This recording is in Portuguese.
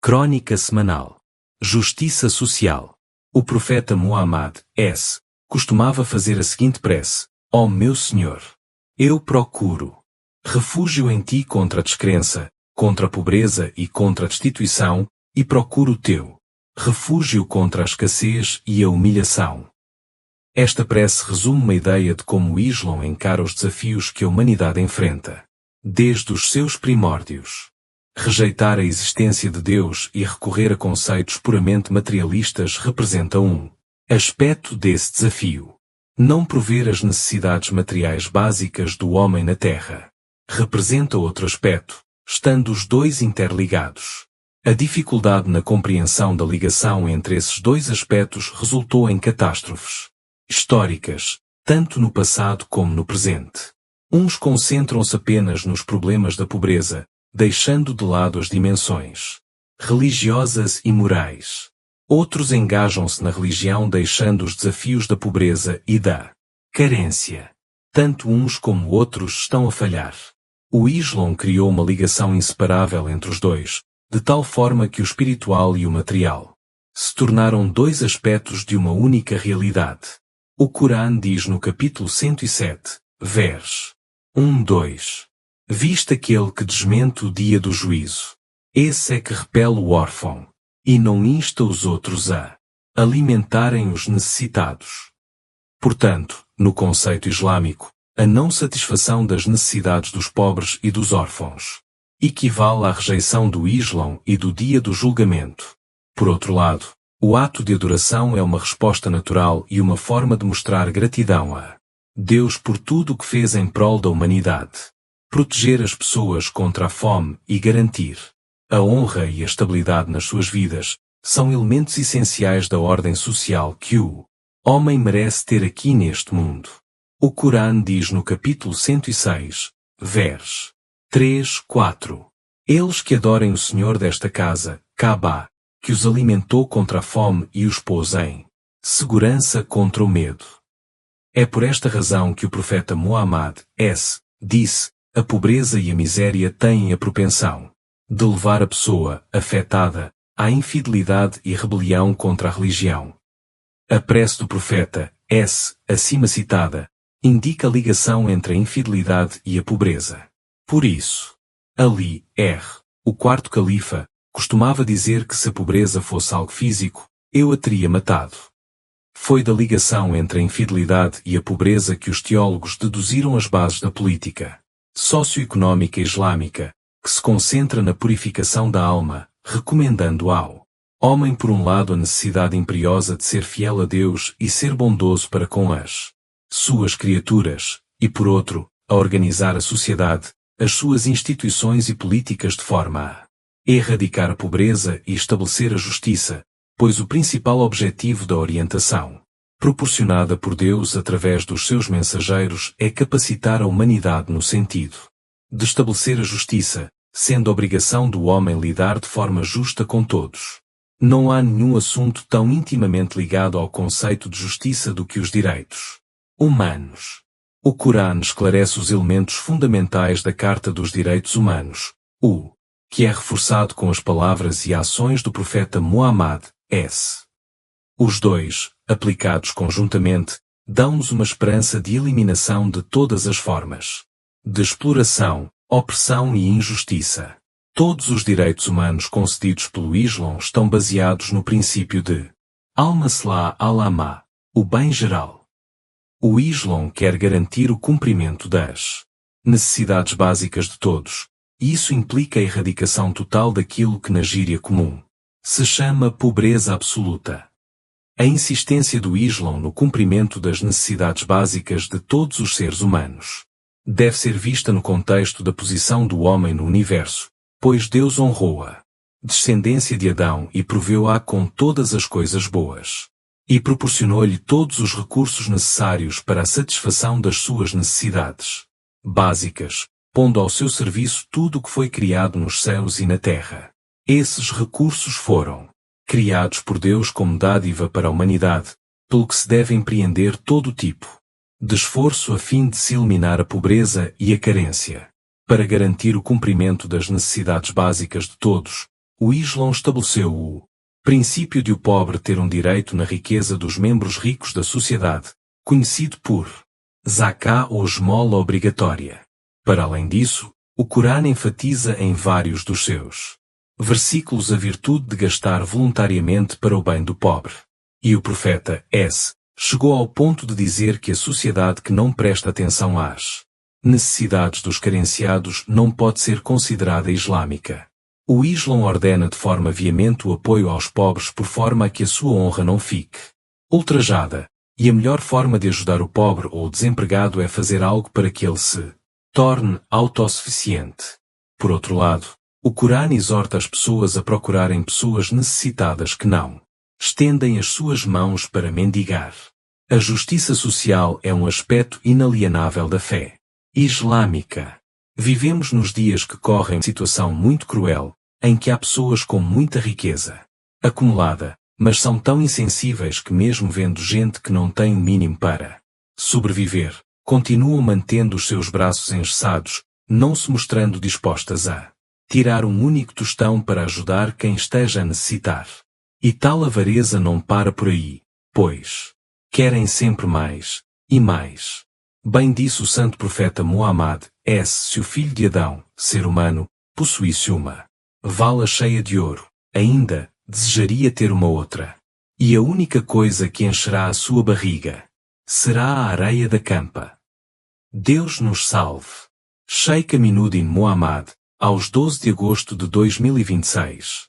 Crônica semanal. Justiça social. O profeta Muhammad costumava fazer a seguinte prece: Ó meu Senhor, eu procuro refúgio em ti contra a descrença, contra a pobreza e contra a destituição, e procuro o teu refúgio contra a escassez e a humilhação. Esta prece resume uma ideia de como o Islão encara os desafios que a humanidade enfrenta, desde os seus primórdios. Rejeitar a existência de Deus e recorrer a conceitos puramente materialistas representa um aspecto desse desafio. Não prover as necessidades materiais básicas do homem na Terra representa outro aspecto, estando os dois interligados. A dificuldade na compreensão da ligação entre esses dois aspectos resultou em catástrofes históricas, tanto no passado como no presente. Uns concentram-se apenas nos problemas da pobreza, deixando de lado as dimensões religiosas e morais. Outros engajam-se na religião deixando os desafios da pobreza e da carência. Tanto uns como outros estão a falhar. O Islão criou uma ligação inseparável entre os dois, de tal forma que o espiritual e o material se tornaram dois aspectos de uma única realidade. O Corão diz no capítulo 107, vers. 1-2. Viste aquele que desmente o dia do juízo. Esse é que repele o órfão, e não insta os outros a alimentarem os necessitados. Portanto, no conceito islâmico, a não satisfação das necessidades dos pobres e dos órfãos equivale à rejeição do Islão e do dia do julgamento. Por outro lado, o ato de adoração é uma resposta natural e uma forma de mostrar gratidão a Deus por tudo o que fez em prol da humanidade. Proteger as pessoas contra a fome e garantir a honra e a estabilidade nas suas vidas são elementos essenciais da ordem social que o homem merece ter aqui neste mundo. O Corão diz no capítulo 106, vers. 3-4. Eles que adorem o Senhor desta casa, Kaaba, que os alimentou contra a fome e os pôs em segurança contra o medo. É por esta razão que o profeta Muhammad disse: a pobreza e a miséria têm a propensão de levar a pessoa afetada à infidelidade e rebelião contra a religião. A prece do profeta acima citada, indica a ligação entre a infidelidade e a pobreza. Por isso, Ali o quarto califa, costumava dizer que se a pobreza fosse algo físico, eu a teria matado. Foi da ligação entre a infidelidade e a pobreza que os teólogos deduziram as bases da política socioeconómica islâmica, que se concentra na purificação da alma, recomendando ao homem por um lado a necessidade imperiosa de ser fiel a Deus e ser bondoso para com as suas criaturas, e por outro, a organizar a sociedade, as suas instituições e políticas de forma a erradicar a pobreza e estabelecer a justiça, pois o principal objetivo da orientação proporcionada por Deus através dos seus mensageiros é capacitar a humanidade no sentido de estabelecer a justiça, sendo obrigação do homem lidar de forma justa com todos. Não há nenhum assunto tão intimamente ligado ao conceito de justiça do que os direitos humanos. O Corão esclarece os elementos fundamentais da Carta dos Direitos Humanos, que é reforçado com as palavras e ações do profeta Muhammad Os dois, aplicados conjuntamente, dão-nos uma esperança de eliminação de todas as formas de exploração, opressão e injustiça. Todos os direitos humanos concedidos pelo Islão estão baseados no princípio de al-Maslahah al-Amma, o bem geral. O Islão quer garantir o cumprimento das necessidades básicas de todos, e isso implica a erradicação total daquilo que na gíria comum se chama pobreza absoluta. A insistência do Islão no cumprimento das necessidades básicas de todos os seres humanos deve ser vista no contexto da posição do homem no universo, pois Deus honrou a descendência de Adão e proveu-a com todas as coisas boas, e proporcionou-lhe todos os recursos necessários para a satisfação das suas necessidades básicas, pondo ao seu serviço tudo o que foi criado nos céus e na terra. Esses recursos foram criados por Deus como dádiva para a humanidade, pelo que se deve empreender todo o tipo de esforço a fim de se eliminar a pobreza e a carência. Para garantir o cumprimento das necessidades básicas de todos, O Islão estabeleceu o princípio de o pobre ter um direito na riqueza dos membros ricos da sociedade, conhecido por zaká ou esmola obrigatória. Para além disso, o Corão enfatiza em vários dos seus versículos a virtude de gastar voluntariamente para o bem do pobre. E o profeta chegou ao ponto de dizer que a sociedade que não presta atenção às necessidades dos carenciados não pode ser considerada islâmica. O Islão ordena de forma veemente o apoio aos pobres por forma a que a sua honra não fique ultrajada, e a melhor forma de ajudar o pobre ou o desempregado é fazer algo para que ele se torne autossuficiente. Por outro lado, o Corão exorta as pessoas a procurarem pessoas necessitadas que não estendem as suas mãos para mendigar. A justiça social é um aspecto inalienável da fé islâmica. Vivemos nos dias que correm uma situação muito cruel, em que há pessoas com muita riqueza acumulada, mas são tão insensíveis que mesmo vendo gente que não tem o mínimo para sobreviver, continuam mantendo os seus braços engessados, não se mostrando dispostas a tirar um único tostão para ajudar quem esteja a necessitar. E tal avareza não para por aí, pois querem sempre mais, e mais. Bem disse o santo profeta Muhammad, se o filho de Adão, ser humano, possuísse uma vala cheia de ouro, ainda desejaria ter uma outra. E a única coisa que encherá a sua barriga será a areia da campa. Deus nos salve. Sheikh Aminuddin Muhammad, aos 12 de agosto de 2026.